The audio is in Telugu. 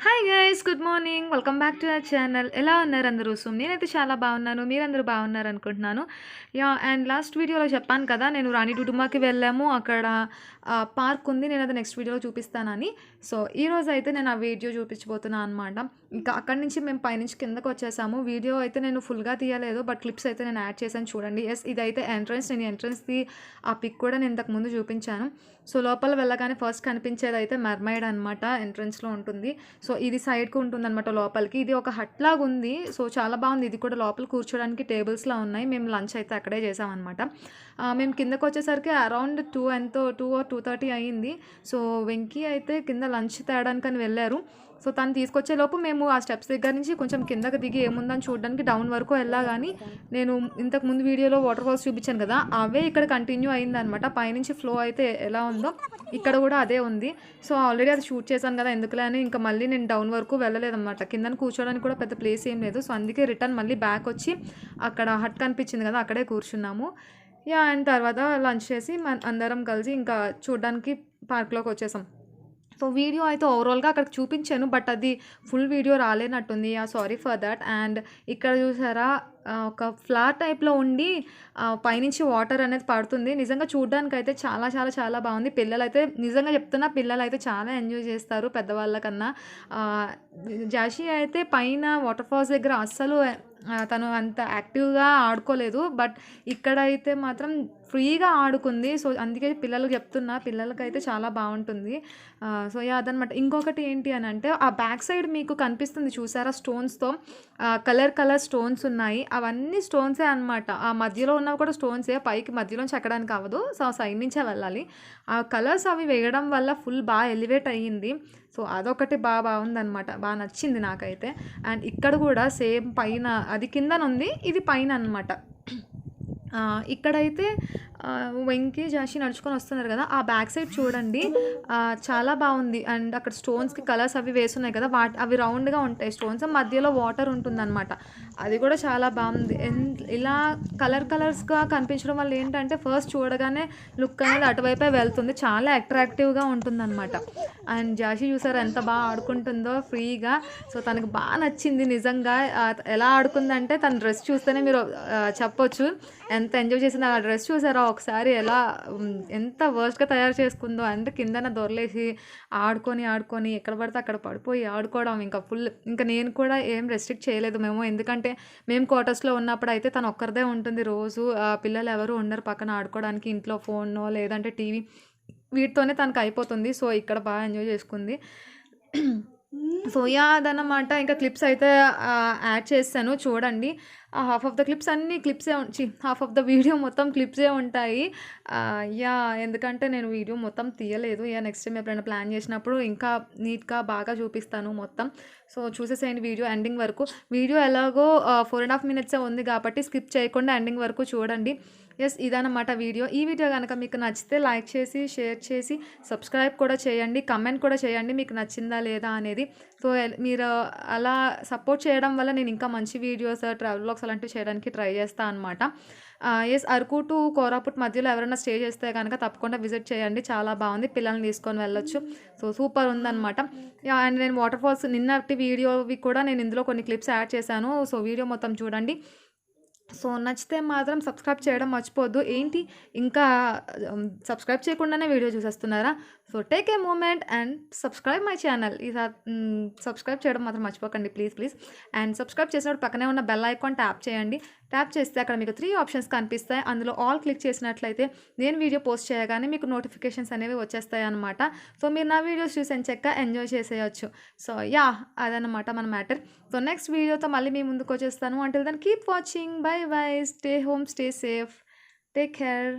Hi guys, good morning. Welcome back to our channel. ఎలా ఉన్నారు అందరూ? సో నేనైతే చాలా బాగున్నాను. మీరందరూ బాగున్నారు అనుకుంటున్నాను. అండ్ లాస్ట్ వీడియోలో చెప్పాను కదా, నేను రాణి డుడుమాకి వెళ్ళాము. అక్కడ పార్క్ ఉంది, నేను అది నెక్స్ట్ వీడియోలో చూపిస్తానని. సో ఈరోజు అయితే నేను ఆ వీడియో చూపించబోతున్నాను అనమాట. ఇంకా అక్కడి నుంచి మేము పైనుంచి కిందకు వచ్చేసాము. వీడియో అయితే నేను ఫుల్గా తీయలేదు, బట్ క్లిప్స్ అయితే నేను యాడ్ చేశాను చూడండి. ఇదైతే ఎంట్రన్స్. నేను ఎంట్రన్స్ది ఆ పిక్ కూడా నేను ఇంతకు ముందు చూపించాను. సో లోపల వెళ్ళగానే ఫస్ట్ కనిపించేది అయితే మెర్మైడ్ అనమాట, ఎంట్రన్స్లో ఉంటుంది. సో ఇది సైడ్కి ఉంటుందన్నమాట లోపలికి. ఇది ఒక హట్ లాగా ఉంది. సో చాలా బాగుంది. ఇది కూడా లోపల కూర్చోడానికి టేబుల్స్లా ఉన్నాయి. మేము లంచ్ అయితే అక్కడే చేసామన్నమాట. మేము కిందకు వచ్చేసరికి అరౌండ్ 2 or 2:30 అయ్యింది. సో వెంకీ అయితే కింద లంచ్ తేడానికని వెళ్ళారు. సో తను తీసుకొచ్చేలోపు మేము ఆ స్టెప్స్ దగ్గర నుంచి కొంచెం కిందకి దిగి ఏముందని చూడడానికి డౌన్ వరకు వెళ్ళా. కానీ నేను ఇంతకు ముందు వీడియోలో వాటర్ ఫాల్స్ చూపించాను కదా, అవే ఇక్కడ కంటిన్యూ అయిందనమాట. పైనుంచి ఫ్లో అయితే ఎలా ఉందో ఇక్కడ కూడా అదే ఉంది. సో ఆల్రెడీ అది షూట్ చేశాను కదా, ఎందుకులే అని ఇంకా మళ్ళీ నేను డౌన్ వరకు వెళ్ళలేదన్నమాట. కింద కూర్చోడానికి కూడా పెద్ద ప్లేస్ ఏం లేదు. సో అందుకే రిటర్న్ మళ్ళీ బ్యాక్ వచ్చి అక్కడ హట్ కనిపించింది కదా, అక్కడే కూర్చున్నాము. అండ్ తర్వాత లంచ్ చేసి అందరం కలిసి ఇంకా చూడడానికి పార్క్లోకి వచ్చేసాం. సో వీడియో అయితే ఓవరాల్గా అక్కడికి చూపించాను, బట్ అది ఫుల్ వీడియో రాలేనట్టుంది. Sorry for that. అండ్ ఇక్కడ చూసారా, ఒక ఫ్లాట్ టైప్లో ఉండి పైనుంచి వాటర్ అనేది పడుతుంది. నిజంగా చూడడానికి అయితే చాలా చాలా చాలా బాగుంది. పిల్లలు అయితే నిజంగా చెప్తున్నా, పిల్లలు అయితే చాలా ఎంజాయ్ చేస్తారు పెద్దవాళ్ళకన్నా. జాషి అయితే పైన వాటర్ ఫాల్స్ దగ్గర అస్సలు తను అంత యాక్టివ్గా ఆడుకోలేదు, బట్ ఇక్కడైతే మాత్రం ఫ్రీగా ఆడుకుంది. సో అందుకే పిల్లలకు చెప్తున్నా, పిల్లలకైతే చాలా బాగుంటుంది. సో అదనమాట. ఇంకొకటి ఏంటి అని అంటే, ఆ బ్యాక్ సైడ్ మీకు కనిపిస్తుంది చూసారా, స్టోన్స్తో కలర్ స్టోన్స్ ఉన్నాయి. అవన్నీ స్టోన్సే అనమాట. ఆ మధ్యలో ఉన్నవి కూడా స్టోన్సే. పైకి మధ్యలోంచి ఎక్కడానికి అవ్వదు. సో సైడ్ నుంచే వెళ్ళాలి. ఆ కలర్స్ అవి వేయడం వల్ల ఫుల్ బాగా ఎలివేట్ అయ్యింది. సో అదొకటి బాగుందనమాట, బాగా నచ్చింది నాకైతే. అండ్ ఇక్కడ కూడా సేమ్ పైన, అది కిందనుంది, ఇది పైన అనమాట. ఇక్కడైతే వెంకీ జాషి నడుచుకొని వస్తున్నారు కదా, ఆ బ్యాక్ సైడ్ చూడండి, చాలా బాగుంది. అండ్ అక్కడ స్టోన్స్కి కలర్స్ అవి వేస్తున్నాయి కదా, అవి రౌండ్గా ఉంటాయి స్టోన్స్, మధ్యలో వాటర్ ఉంటుందన్నమాట. అది కూడా చాలా బాగుంది. ఇలా కలర్స్గా కనిపించడం వల్ల ఏంటంటే, ఫస్ట్ చూడగానే లుక్ అనేది అటువైపే వెళ్తుంది, చాలా అట్రాక్టివ్గా ఉంటుందన్నమాట. అండ్ జాషి చూసారు ఎంత బాగా ఆడుకుంటుందో ఫ్రీగా. సో తనకు బాగా నచ్చింది నిజంగా. ఎలా ఆడుకుందంటే, తన డ్రెస్ చూస్తేనే మీరు చెప్పొచ్చు ఎంత ఎంజాయ్ చేసిందో. ఆ డ్రెస్ చూసారా ఒకసారి, ఎంత వర్స్ట్గా తయారు చేసుకుందో అంటే, కిందన దొరలేసి ఆడుకొని ఎక్కడ పడితే అక్కడ పడిపోయి ఆడుకోవడం. ఇంకా నేను కూడా ఏం రెస్ట్రిక్ట్ చేయలేదు మేము, ఎందుకంటే మేము క్వార్టర్స్లో ఉన్నప్పుడు అయితే తను ఒక్కరిదే ఉంటుంది రోజు. పిల్లలు ఎవరు ఉండరు పక్కన ఆడుకోవడానికి. ఇంట్లో ఫోన్నో లేదంటే టీవీ, వీటితోనే తనకు అయిపోతుంది. సో ఇక్కడ బాగా ఎంజాయ్ చేసుకుంది. సో అదన్నమాట. ఇంకా క్లిప్స్ అయితే యాడ్ చేస్తాను చూడండి. హాఫ్ ఆఫ్ ద క్లిప్స్ అన్నీ క్లిప్సే హాఫ్ ఆఫ్ ద వీడియో మొత్తం క్లిప్సే ఉంటాయి. ఎందుకంటే నేను వీడియో మొత్తం తీయలేదు. నెక్స్ట్ టైం ఎప్పుడైనా ప్లాన్ చేసినప్పుడు ఇంకా నీట్గా బాగా చూపిస్తాను మొత్తం. సో చూసేసేయండి వీడియో ఎండింగ్ వరకు. వీడియో ఎలాగో 4.5 minutes ఉంది కాబట్టి స్కిప్ చేయకుండా ఎండింగ్ వరకు చూడండి. ఇదన్నమాట వీడియో. ఈ వీడియో కనుక మీకు నచ్చితే లైక్ చేసి, షేర్ చేసి, సబ్స్క్రైబ్ కూడా చేయండి, కమెంట్ కూడా చేయండి మీకు నచ్చిందా లేదా అనేది. సో మీరు అలా సపోర్ట్ చేయడం వల్ల నేను ఇంకా మంచి వీడియోస్, ట్రావెల్ వ్లాగ్స్ అలాంటివి చేయడానికి ట్రై చేస్తాను అనమాట. అరకు టు కోరాపుట్ మధ్యలో ఎవరైనా స్టే చేస్తే కనుక తప్పకుండా విజిట్ చేయండి, చాలా బాగుంది. పిల్లల్ని తీసుకొని వెళ్ళొచ్చు. సో సూపర్ ఉందన్నమాట. అండ్ నేను వాటర్ ఫాల్స్ నిన్నటి వీడియోవి కూడా నేను ఇందులో కొన్ని క్లిప్స్ యాడ్ చేశాను. సో వీడియో మొత్తం చూడండి. సో నచ్చితే మాత్రం సబ్స్క్రైబ్ చేయడం మర్చిపోద్దు. ఏంటి ఇంకా సబ్స్క్రైబ్ చేయకుండానే వీడియో చూసేస్తున్నారా? So take a moment and subscribe my channel. Subscribe చేయడం మాత్రం మర్చిపోకండి ప్లీజ్. అండ్ సబ్స్క్రైబ్ చేసినప్పుడు పక్కనే ఉన్న బెల్ ఐకాన్ ట్యాప్ చేయండి. ట్యాప్ చేస్తే అక్కడ మీకు 3 ఆప్షన్స్ కనిపిస్తాయి. అందులో ఆల్ క్లిక్ చేసినట్లయితే నేను వీడియో పోస్ట్ చేయగానే మీకు నోటిఫికేషన్స్ అనేవి వచ్చేస్తాయి అనమాట. సో మీరు నా వీడియోస్ చూసి చక్కగా ఎంజాయ్ చేసేయచ్చు. సో అదనమాట మన మ్యాటర్. సో నెక్స్ట్ వీడియోతో మళ్ళీ మీ ముందుకు వచ్చేస్తాను. Until then keep watching. Bye. Stay home, stay safe, take care.